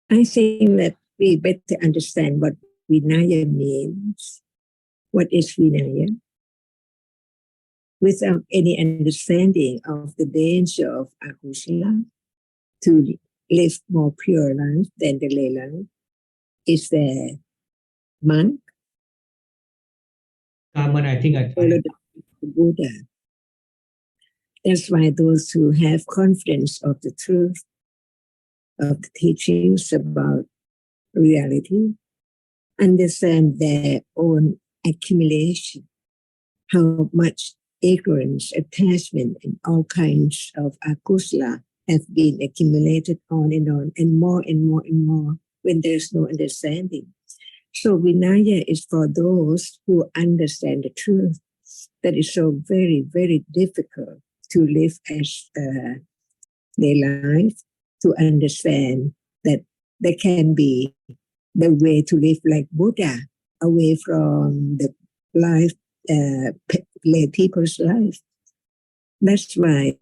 I think that we better understand what Vinaya means. What is Vinaya? Without any understanding of the danger of akusala, to live more pure life than the lay life, is the monk, I think follow the Buddha. That's why those who have confidence of the truth, of the teachings about reality, understand their own accumulation, how much ignorance, attachment, and all kinds of akusala have been accumulated on, and more and more and more when there's no understanding. So Vinaya is for those who understand the truth that is so very, very difficult to live as their life, to understand that there can be the way to live like Buddha, away from the life, lay people's life. That's why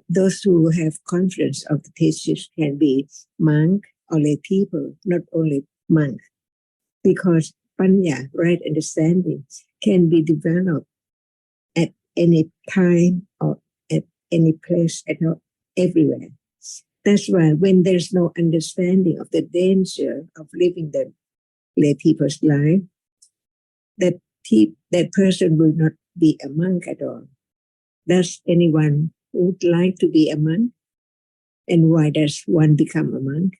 those who have confidence of the teachers can be monk or lay people, not only monk, because panya, right understanding, can be developed at any time or at any place, everywhere. That's why when there's no understanding of the danger of living the lay people's life, that person will not be a monk at all. Does anyone would like to be a monk? And why does one become a monk?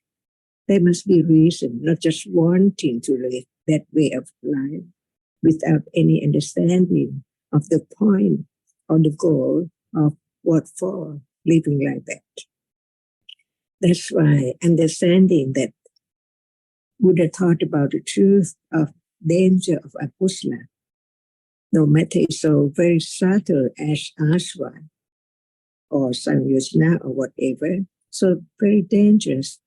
There must be reason, not just wanting to live that way of life without any understanding of the point or the goal of what for living like that. That's why understanding that Buddha taught about the truth of danger of akusala, no matter it's so very subtle as aswa or samyojana or whatever, so very dangerous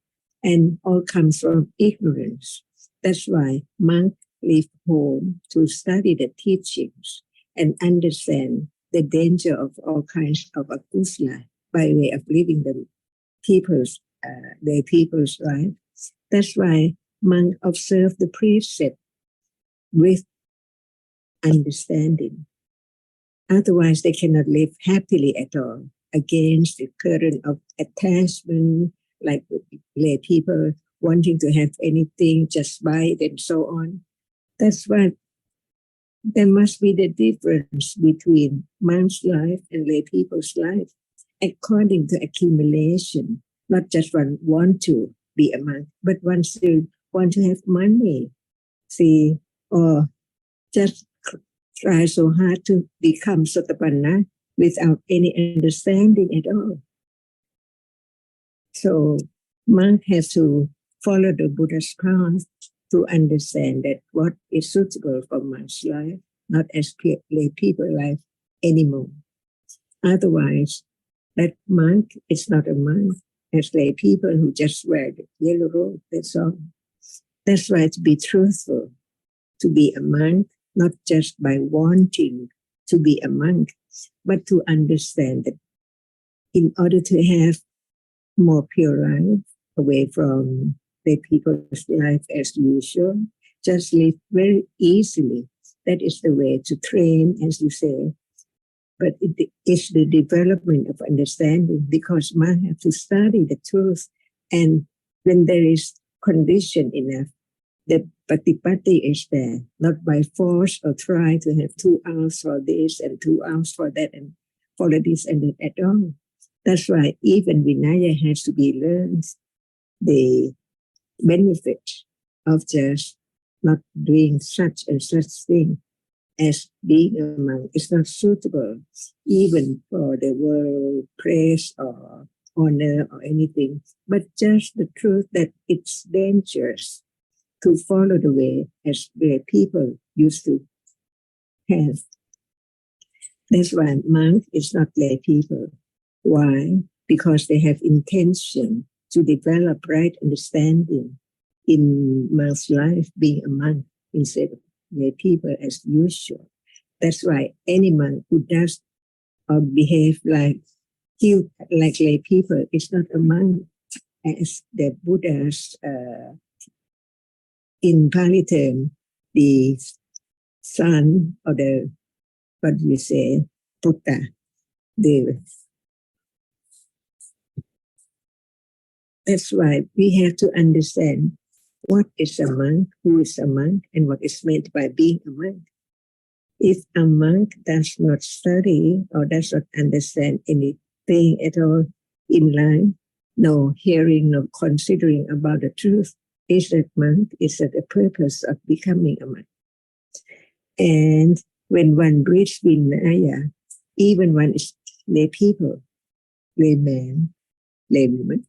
and all comes from ignorance. That's why monks leave home to study the teachings and understand the danger of all kinds of akusala by way of living the their people's life. That's why monks observe the precept with understanding. Otherwise, they cannot live happily at all against the current of attachment, like lay people wanting to have anything, just buy it and so on. That's why there must be the difference between monk's life and lay people's life according to accumulation. Not just one want to be a monk, but one still want to have money, see, or just try so hard to become sotapanna without any understanding at all. So monk has to follow the Buddha's path to understand that what is suitable for one's life, not as lay people life anymore. Otherwise, that monk is not a monk, as lay people who just wear the yellow robe, that's all. That's why to be truthful, to be a monk, not just by wanting to be a monk, but to understand that in order to have more pure life, away from the people's life as usual, just live very easily. That is the way to train, as you say. But it is the development of understanding, because man have to study the truth. And when there is condition enough, the patipati is there, not by force or try to have 2 hours for this and 2 hours for that and follow this and that at all. That's why even Vinaya has to be learned. The benefit of just not doing such and such thing as being a monk is not suitable even for the world praise or honor or anything, but just the truth that it's dangerous to follow the way as the people used to have. That's why monk is not lay people. Why? Because they have intention to develop right understanding in one's life, being a monk instead of lay people as usual. That's why any monk who does or behave like lay people is not a monk. as the Buddha's, in Pali term, the son or the, what do you say, Buddha, that's why we have to understand what is a monk, who is a monk, and what is meant by being a monk. If a monk does not study or does not understand anything at all in life, no hearing, no considering about the truth, is that monk? Is that the purpose of becoming a monk? And when one reaches Vinaya, even one is lay people, layman, laywoman,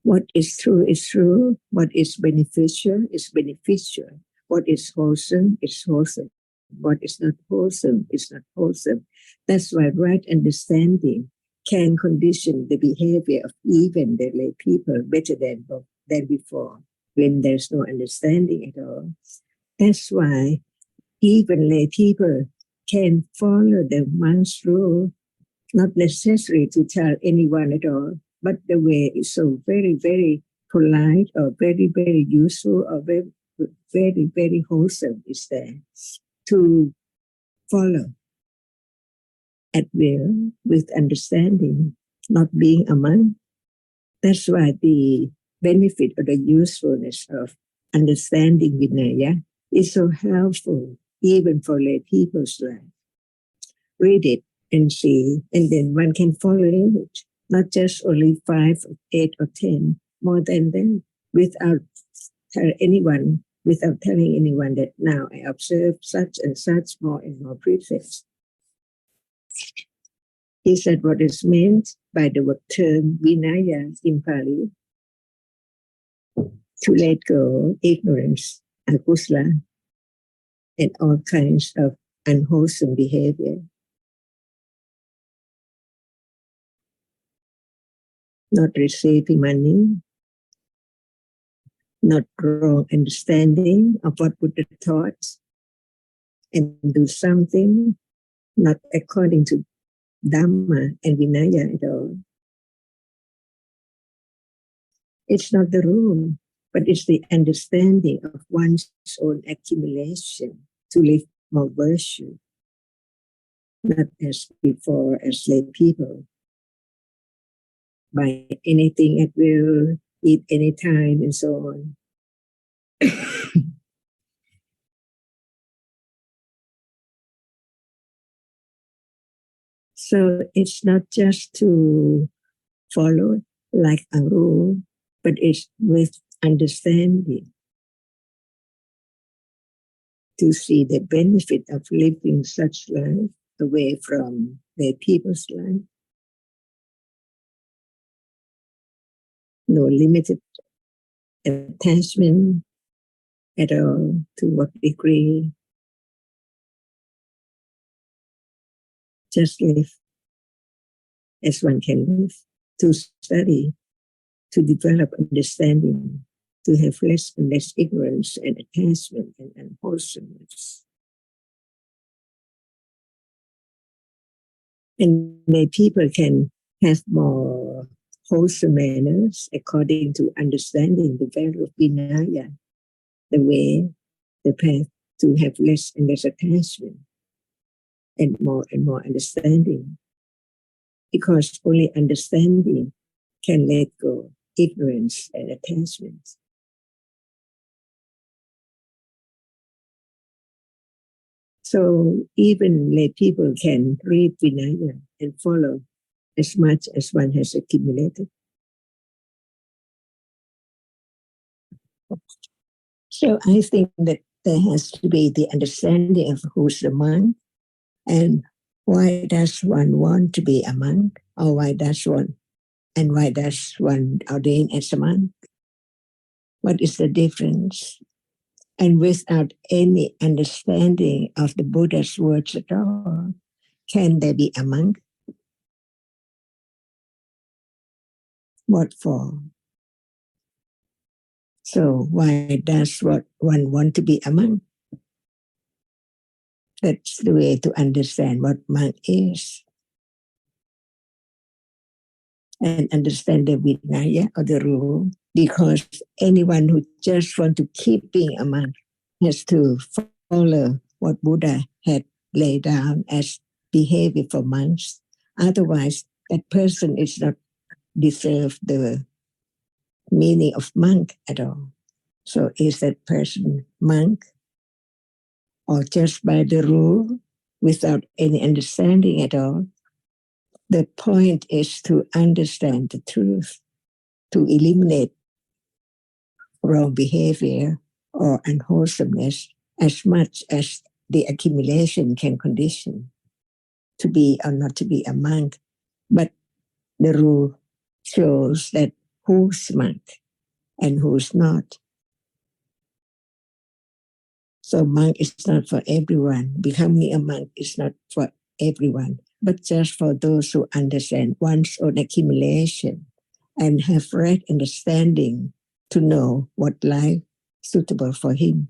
what is true, what is beneficial is beneficial, what is wholesome is wholesome, what is not wholesome is not wholesome. That's why right understanding can condition the behavior of even the lay people better than before, when there's no understanding at all. That's why even lay people can follow the monk's rule, not necessary to tell anyone at all, but the way is so very, very polite or very, very useful or very, very, very wholesome is there to follow at will with understanding, not being a monk. That's why the benefit or the usefulness of understanding Vinaya is so helpful even for lay people's life. Read it and see, and then one can follow it, not just only 5, 8, or 10, more than that, without telling anyone that now I observe such and such more and more precepts. Is that what is meant by the word term Vinaya in Pali? To let go ignorance, akusala, and all kinds of unwholesome behavior. Not receiving money, not wrong understanding of what Buddha taught, and do something not according to Dhamma and Vinaya at all. It's not the rule, but it's the understanding of one's own accumulation to live more virtue, not as before as lay people. Buy anything at will, eat anytime, and so on. So it's not just to follow like a rule, but it's with understanding to see the benefit of living such life away from their people's life. No limited attachment at all, to what degree. Just live as one can live, to study, to develop understanding, to have less and less ignorance and attachment and unwholesomeness. And the people can have more wholesome manners according to understanding the value of Vinaya, the way, the path to have less and less attachment and more understanding. Because only understanding can let go ignorance and attachment. So even lay people can read Vinaya and follow as much as one has accumulated. So I think that there has to be the understanding of who's the monk and why does one want to be a monk, or why does one ordain as a monk? What is the difference? And without any understanding of the Buddha's words at all, can there be a monk? What for? So why does one want to be a monk? That's the way to understand what monk is. and understand the Vinaya or the rule, because anyone who just want to keep being a monk has to follow what Buddha had laid down as behavior for monks. Otherwise, that person is not deserve the meaning of monk at all. So is that person monk or just by the rule without any understanding at all? The point is to understand the truth, to eliminate wrong behavior or unwholesomeness as much as the accumulation can condition to be or not to be a monk. But the rule shows that who's monk and who's not. So monk is not for everyone. Becoming a monk is not for everyone, but just for those who understand one's own accumulation and have right understanding to know what life suitable for him.